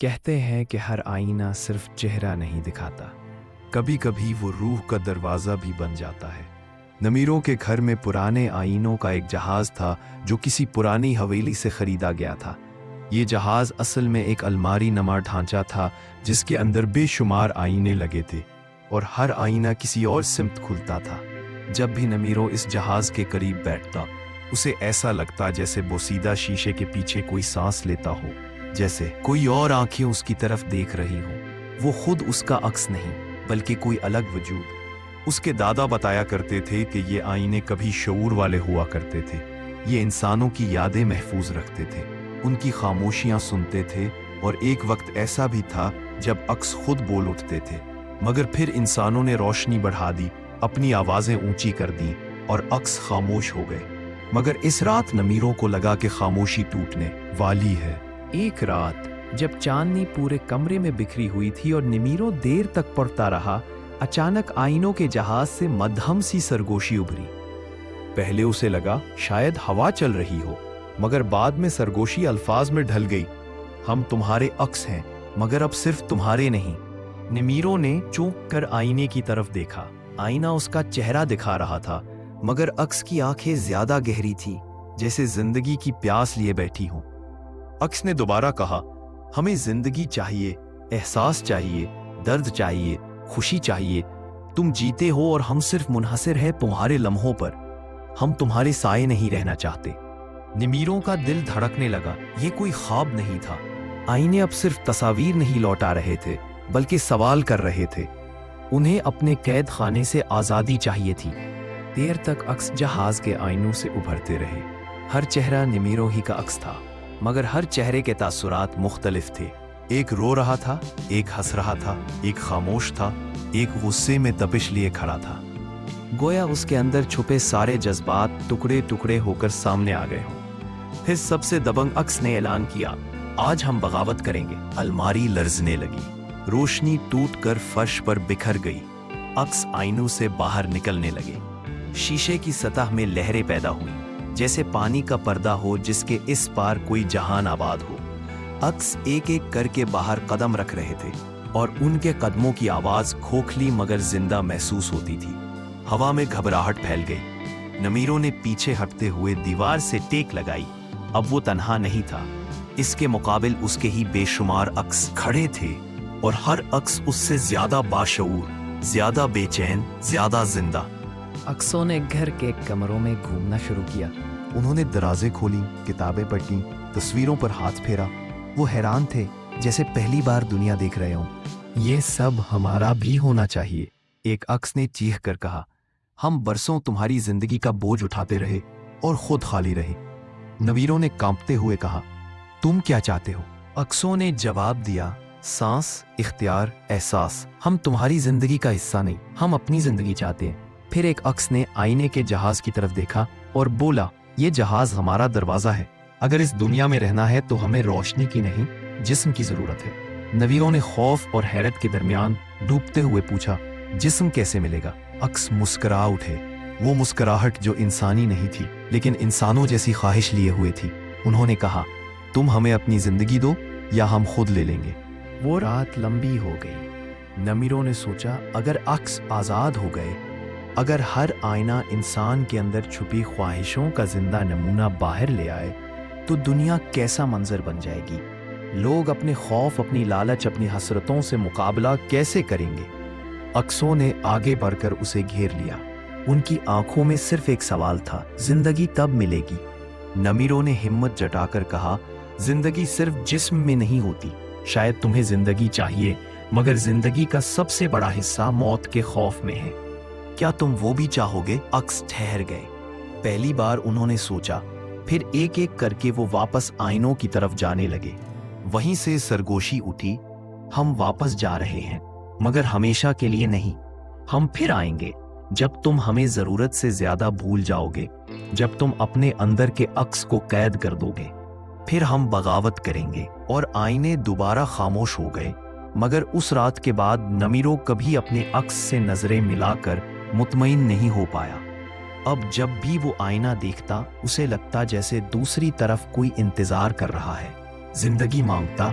کہتے ہیں کہ ہر آئینہ صرف چہرہ نہیں دکھاتا، کبھی کبھی وہ روح کا دروازہ بھی بن جاتا ہے۔ نمیروں کے گھر میں پرانے آئینوں کا ایک جہاز تھا جو کسی پرانی حویلی سے خریدا گیا تھا۔ یہ جہاز اصل میں ایک الماری نما ڈھانچہ تھا جس کے اندر بے شمار آئینے لگے تھے اور ہر آئینہ کسی اور سمت کھلتا تھا۔ جب بھی نمیرو اس جہاز کے قریب بیٹھتا اسے ایسا لگتا جیسے بوسیدہ شیشے کے پیچھے کوئی سانس لیتا ہو، جیسے کوئی اور آنکھیں اس کی طرف دیکھ رہی ہوں۔ وہ خود اس کا عکس نہیں بلکہ کوئی الگ وجود۔ اس کے دادا بتایا کرتے تھے کہ یہ آئینے کبھی شعور والے ہوا کرتے تھے۔ یہ انسانوں کی یادیں محفوظ رکھتے تھے، ان کی خاموشیاں سنتے تھے، اور ایک وقت ایسا بھی تھا جب عکس خود بول اٹھتے تھے، مگر پھر انسانوں نے روشنی بڑھا دی، اپنی آوازیں اونچی کر دیں اور عکس خاموش ہو گئے۔ مگر اس رات نمیروں کو لگا کہ خاموشی ٹوٹنے والی ہے۔ ایک رات جب چاندنی پورے کمرے میں بکھری ہوئی تھی اور نمیرو دیر تک پڑھتا رہا، اچانک آئینوں کے جہاز سے مدھم سی سرگوشی ابھری۔ پہلے اسے لگا شاید ہوا چل رہی ہو، مگر بعد میں سرگوشی الفاظ میں ڈھل گئی، ہم تمہارے عکس ہیں مگر اب صرف تمہارے نہیں۔ نمیرو نے چونک کر آئینے کی طرف دیکھا۔ آئینہ اس کا چہرہ دکھا رہا تھا، مگر عکس کی آنکھیں زیادہ گہری تھی، جیسے زندگی کی پیاس لیے بیٹھی ہوں۔ عکس نے دوبارہ کہا، ہمیں زندگی چاہیے، احساس چاہیے، درد چاہیے، خوشی چاہیے۔ تم جیتے ہو اور ہم صرف منحصر ہیں تمہارے لمحوں پر۔ ہم تمہارے سائے نہیں رہنا چاہتے۔ نمیروں کا دل دھڑکنے لگا۔ یہ کوئی خواب نہیں تھا۔ آئینے اب صرف تصاویر نہیں لوٹا رہے تھے بلکہ سوال کر رہے تھے۔ انہیں اپنے قید خانے سے آزادی چاہیے تھی۔ دیر تک عکس جہاز کے آئینوں سے ابھرتے رہے۔ ہر چہرہ نمیرو ہی کا عکس تھا، مگر ہر چہرے کے تاثرات مختلف تھے۔ ایک رو رہا تھا، ایک ہنس رہا تھا، ایک خاموش تھا، ایک غصے میں تپش لیے کھڑا تھا۔ گویا اس کے اندر چھپے سارے جذبات ٹکڑے ٹکڑے ہو کر سامنے آ گئے ہوں۔ پھر سب سے دبنگ عکس نے اعلان کیا، آج ہم بغاوت کریں گے۔ الماری لرزنے لگی، روشنی ٹوٹ کر فرش پر بکھر گئی، عکس آئینوں سے باہر نکلنے لگے۔ شیشے کی سطح میں لہریں پیدا ہوئیں، جیسے پانی کا پردہ ہو جس کے اس پار کوئی جہان آباد ہو۔ عکس ایک ایک کر کے باہر قدم رکھ رہے تھے اور ان کے قدموں کی آواز کھوکھلی مگر زندہ محسوس ہوتی تھی۔ ہوا میں گھبراہٹ پھیل گئی۔ نمیرو نے پیچھے ہٹتے ہوئے دیوار سے ٹیک لگائی۔ اب وہ تنہا نہیں تھا، اس کے مقابل اس کے ہی بے شمار عکس کھڑے تھے، اور ہر عکس اس سے زیادہ باشعور، زیادہ بے چین، زیادہ زندہ۔ عکسوں نے گھر کے کمروں میں گھومنا شروع کیا۔ انہوں نے دروازے کھولی، کتابیں پلٹیں، تصویروں پر ہاتھ پھیرا۔ وہ حیران تھے، جیسے پہلی بار دنیا دیکھ رہے ہوں۔ یہ سب ہمارا بھی ہونا چاہیے، ایک عکس نے چیخ کر کہا۔ ہم برسوں تمہاری زندگی کا بوجھ اٹھاتے رہے اور خود خالی رہے۔ نویروں نے کانپتے ہوئے کہا، تم کیا چاہتے ہو؟ عکسوں نے جواب دیا، سانس، اختیار، احساس۔ ہم تمہاری زندگی کا حصہ نہیں، ہم اپنی زندگی چاہتے ہیں۔ پھر ایک عکس نے آئینے کے جہاز کی طرف دیکھا اور بولا، یہ جہاز ہمارا دروازہ ہے۔ اگر اس دنیا میں رہنا ہے تو ہمیں روشنی کی نہیں، جسم کی ضرورت ہے۔ نویروں نے خوف اور حیرت کے درمیان ڈوبتے ہوئے پوچھا، جسم کیسے ملے گا؟ عکس مسکرا اٹھے، وہ مسکراہٹ جو انسانی نہیں تھی لیکن انسانوں جیسی خواہش لیے ہوئے تھی۔ انہوں نے کہا، تم ہمیں اپنی زندگی دو یا ہم خود لے لیں گے۔ وہ رات لمبی ہو گئی۔ نمیروں نے سوچا، اگر عکس آزاد ہو گئے، اگر ہر آئینہ انسان کے اندر چھپی خواہشوں کا زندہ نمونہ باہر لے آئے تو دنیا کیسا منظر بن جائے گی؟ لوگ اپنے خوف، اپنی لالچ، اپنی حسرتوں سے مقابلہ کیسے کریں گے؟ عکسوں نے آگے بڑھ کر اسے گھیر لیا۔ ان کی آنکھوں میں صرف ایک سوال تھا، زندگی کب ملے گی؟ نمیروں نے ہمت جٹا کر کہا، زندگی صرف جسم میں نہیں ہوتی۔ شاید تمہیں زندگی چاہیے، مگر زندگی کا سب سے بڑا حصہ موت کے خوف میں ہے۔ کیا تم وہ بھی چاہو گے؟ عکس ٹھہر گئے۔ پہلی بار انہوں نے سوچا، پھر ایک ایک کر کے وہ واپس آئینوں کی طرف جانے لگے۔ وہیں سے سرگوشی اٹھی، ہم واپس جا رہے ہیں، مگر ہمیشہ کے لیے نہیں۔ ہم پھر آئیں گے، جب تم ہمیں ضرورت سے زیادہ بھول جاؤ گے، جب تم اپنے اندر کے عکس کو قید کر دو گے۔ پھر ہم بغاوت کریں گے۔ اور آئینے دوبارہ خاموش ہو گئے، مگر اس رات کے بعد نمیرو کبھی اپنے عکس سے نظریں ملا کر مطمئن نہیں ہو پایا۔ اب جب بھی وہ آئینہ دیکھتا اسے لگتا جیسے دوسری طرف کوئی انتظار کر رہا ہے۔ زندگی مانگتا،